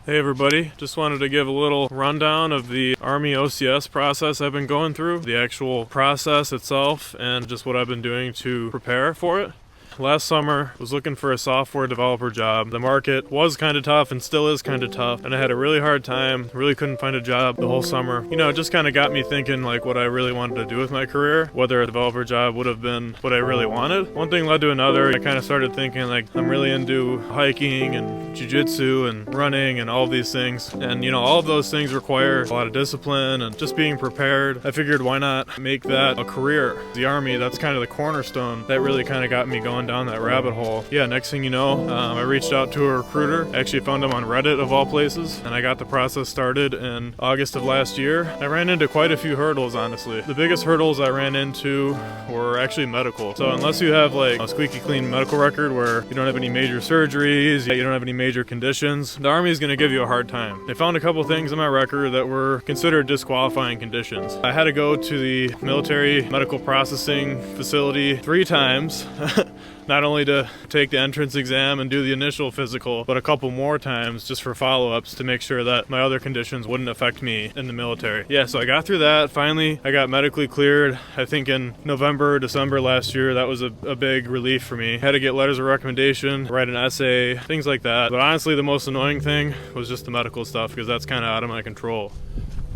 Hey everybody, just wanted to give a little rundown of the Army OCS process I've been going through, the actual process itself, and just what I've been doing to prepare for it. Last summer, I was looking for a software developer job. The market was kind of tough and still is kind of tough, and I had a really hard time, really couldn't find a job the whole summer. You know, it just kind of got me thinking like what I really wanted to do with my career, whether a developer job would have been what I really wanted. One thing led to another. I kind of started thinking like I'm really into hiking and jiu-jitsu and running and all of these things. And you know, all of those things require a lot of discipline and just being prepared. I figured why not make that a career? The Army, that's kind of the cornerstone that really kind of got me going down that rabbit hole. Yeah, next thing you know, I reached out to a recruiter. I actually found him on Reddit of all places, and I got the process started in August of last year. I ran into quite a few hurdles, honestly. The biggest hurdles I ran into were actually medical. So unless you have like a squeaky clean medical record where you don't have any major surgeries, you don't have any major conditions, the Army is going to give you a hard time. They found a couple things in my record that were considered disqualifying conditions. I had to go to the military medical processing facility 3 times. Not only to take the entrance exam and do the initial physical, but a couple more times just for follow-ups to make sure that my other conditions wouldn't affect me in the military. Yeah, so I got through that. Finally, I got medically cleared. I think in November, December last year, that was a big relief for me. I had to get letters of recommendation, write an essay, things like that. But honestly, the most annoying thing was just the medical stuff because that's kind of out of my control.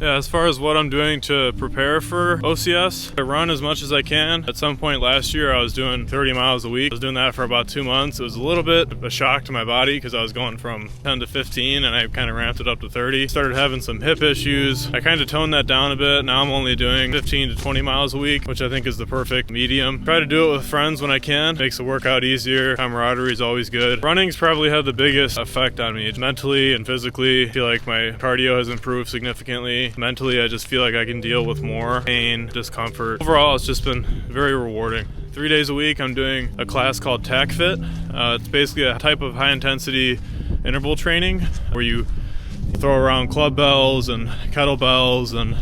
Yeah, as far as what I'm doing to prepare for OCS, I run as much as I can. At some point last year, I was doing 30 miles a week. I was doing that for about 2 months. It was a little bit of a shock to my body because I was going from 10 to 15 and I kind of ramped it up to 30. Started having some hip issues. I kind of toned that down a bit. Now I'm only doing 15 to 20 miles a week, which I think is the perfect medium. Try to do it with friends when I can. Makes the workout easier. Camaraderie is always good. Running's probably had the biggest effect on me. Mentally and physically, I feel like my cardio has improved significantly. Mentally, I just feel like I can deal with more pain, discomfort. Overall, it's just been very rewarding. 3 days a week, I'm doing a class called TAC Fit. It's basically a type of high-intensity interval training where you throw around club bells and kettlebells and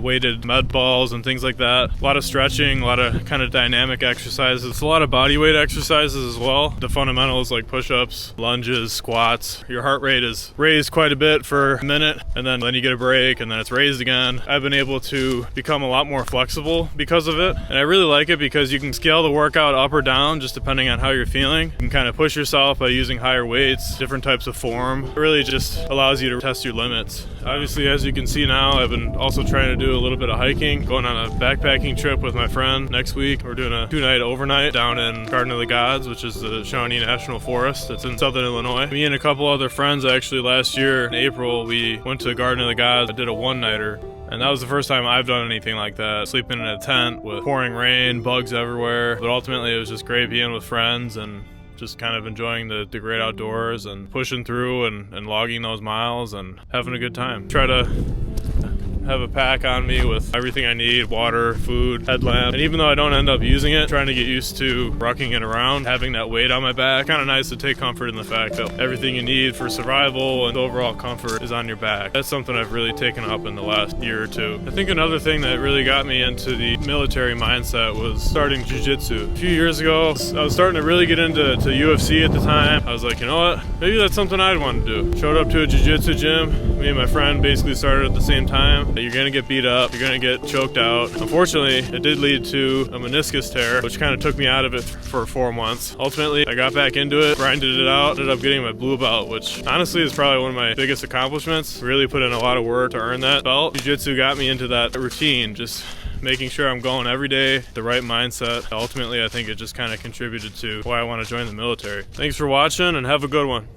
weighted med balls and things like that. A lot of stretching, a lot of kind of dynamic exercises, a lot of body weight exercises as well. The fundamentals like push-ups, lunges, squats. Your heart rate is raised quite a bit for a minute and then you get a break and then it's raised again. I've been able to become a lot more flexible because of it, and I really like it because you can scale the workout up or down just depending on how you're feeling. You can kind of push yourself by using higher weights, different types of form. It really just allows you to test your limits. Obviously, as you can see now, I've been also trying to do a little bit of hiking, going on a backpacking trip with my friend next week. We're doing a 2-night overnight down in Garden of the Gods, which is the Shawnee National Forest. It's in southern Illinois. Me and a couple other friends actually last year in April, we went to Garden of the Gods. I did a 1-nighter. And that was the first time I've done anything like that. Sleeping in a tent with pouring rain, bugs everywhere. But ultimately it was just great being with friends and just kind of enjoying the great outdoors and pushing through and logging those miles and having a good time. Try to have a pack on me with everything I need, water, food, headlamp. And even though I don't end up using it, trying to get used to rucking it around, having that weight on my back. Kind of nice to take comfort in the fact that everything you need for survival and overall comfort is on your back. That's something I've really taken up in the last year or two. I think another thing that really got me into the military mindset was starting jiu-jitsu. A few years ago, I was starting to really get into UFC at the time. I was like, you know what? Maybe that's something I'd want to do. Showed up to a jiu-jitsu gym. Me and my friend basically started at the same time. You're gonna get beat up, you're gonna get choked out. Unfortunately, it did lead to a meniscus tear, which kind of took me out of it for 4 months. Ultimately, I got back into it, grinded it out, ended up getting my blue belt, which honestly is probably one of my biggest accomplishments. Really put in a lot of work to earn that belt. Jiu-jitsu got me into that routine, just making sure I'm going every day, the right mindset. Ultimately, I think it just kind of contributed to why I want to join the military. Thanks for watching and have a good one.